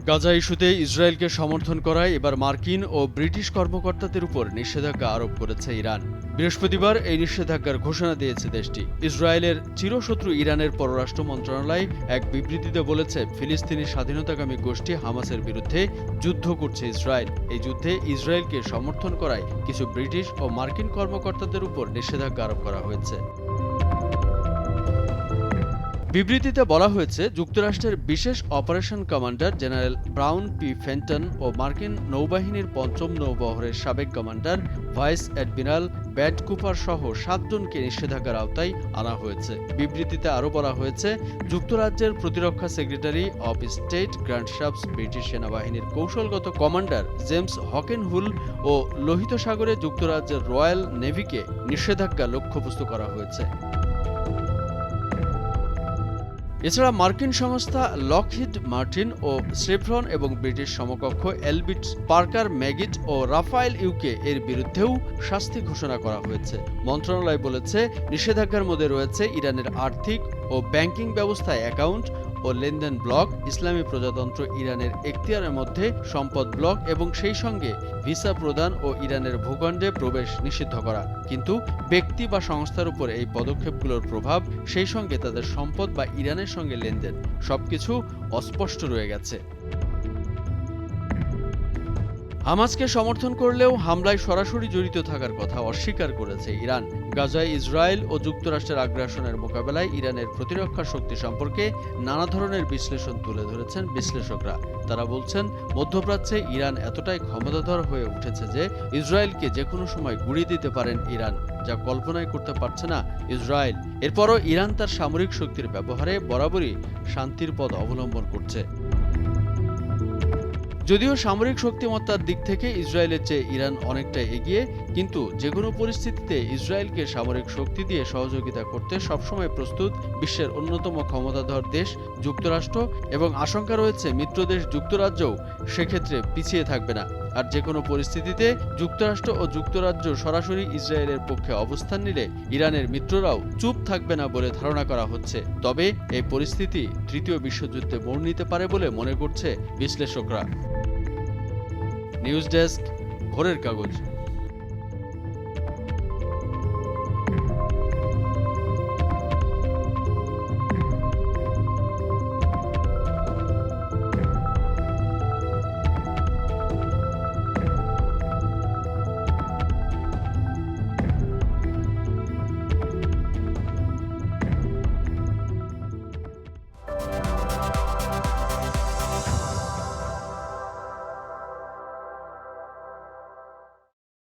গাজা ইস্যুতে ইসরায়েলকে সমর্থন করায় এবার মার্কিন ও ব্রিটিশ কর্মকর্তাদের উপর নিষেধাজ্ঞা আরোপ করেছে ইরান। বৃহস্পতিবার এই নিষেধাজ্ঞার ঘোষণা দিয়েছে দেশটি। ইসরায়েলের চিরশত্রু ইরানের পররাষ্ট্র মন্ত্রণালয় এক বিবৃতিতে বলেছে, ফিলিস্তিনি স্বাধীনতাকামী গোষ্ঠী হামাসের বিরুদ্ধে যুদ্ধ করছে ইসরায়েল। এই যুদ্ধে ইসরায়েলকে সমর্থন করায় কিছু ব্রিটিশ ও মার্কিন কর্মকর্তাদের উপর নিষেধাজ্ঞা আরোপ করা হয়েছে। বিবৃতিতে বলা হয়েছে, যুক্তরাষ্ট্রের বিশেষ operation commander general Brown P Fenton ও মার্কিন নৌবাহিনীর ৫ম নৌবহরের সাবেক commander vice admiral Brad Cooper সহ ৭ জনকে নিষেধাজ্ঞার আওতায় আনা হয়েছে। বিবৃতিতে আরও বলা হয়েছে, যুক্তরাজ্যের প্রতিরক্ষা secretary of state Grant Shapps, British সেনাবাহিনীর কৌশলগত কমান্ডার জেমস হকেনহুল ও লোহিত সাগরে যুক্তরাজ্যের রয়্যাল নেভিকে নিষেধাজ্ঞা লক্ষ্যবস্তু করা হয়েছে। এছাড়া মার্কিন সংস্থা লকহিড মার্টিন ও শেভরন এবং ব্রিটিশ সমকক্ষ এলবিট পার্কার ম্যাগিট ও রাফায়েল ইউকে এর বিরুদ্ধেও শাস্তি ঘোষণা করা হয়েছে। মন্ত্রণালয় বলেছে, নিষেধাজ্ঞার মধ্যে রয়েছে ইরানের আর্থিক ও ব্যাংকিং ব্যবস্থায় অ্যাকাউন্ট ও লেনদেন ব্লক, ইসলামী প্রজাতন্ত্র ইরানের এখতিয়ারের মধ্যে সম্পদ ব্লক এবং সেই সঙ্গে ভিসা প্রদান ও ইরানের ভূখণ্ডে প্রবেশ নিষিদ্ধ করা। কিন্তু ব্যক্তি বা সংস্থার উপর এই পদক্ষেপগুলোর প্রভাব, সেই সঙ্গে তাদের সম্পদ বা ইরানের সঙ্গে লেনদেন সবকিছু অস্পষ্ট রয়ে গেছে। হামাসকে সমর্থন করলেও হামলায় সরাসরি জড়িত থাকার কথা অস্বীকার করেছে ইরান। গাজায় ইসরায়েল ও যুক্তরাষ্ট্রের আগ্রাসনের মোকাবেলায় ইরানের প্রতিরক্ষা শক্তি সম্পর্কে নানা ধরনের বিশ্লেষণ তুলে ধরেছেন বিশ্লেষকরা। তারা বলছেন, মধ্যপ্রাচ্যে ইরান এতটাই ক্ষমতাধর হয়ে উঠেছে যে ইসরায়েলকে যে কোনো সময় গুঁড়িয়ে দিতে পারেন ইরান, যা কল্পনাই করতে পারছে না ইসরায়েল। এরপরও ইরান তার সামরিক শক্তির ব্যবহারে বরাবরই শান্তির পথ অবলম্বন করছে। যদিও সামরিক শক্তিমত্তার দিক থেকে ইসরায়েলের চেয়ে ইরান অনেকটা এগিয়ে, কিন্তু যে কোনো পরিস্থিতিতে ইসরায়েলকে সামরিক শক্তি দিয়ে সহযোগিতা করতে সবসময় প্রস্তুত বিশ্বের অন্যতম ক্ষমতাধর দেশ যুক্তরাষ্ট্র, এবং আশঙ্কা রয়েছে মিত্রদেশ যুক্তরাজ্যও সেক্ষেত্রে পিছিয়ে থাকবে না। আর যে কোনো পরিস্থিতিতে যুক্তরাষ্ট্র ও যুক্তরাজ্য সরাসরি ইসরায়েলের পক্ষে অবস্থান নিলে ইরানের মিত্ররাও চুপ থাকবে না বলে ধারণা করা হচ্ছে। তবে এই পরিস্থিতি তৃতীয় বিশ্বযুদ্ধে মোড় নিতে পারে বলে মনে করছে বিশ্লেষকরা। নিউজ ডেস্ক, ভোরের কাগজ।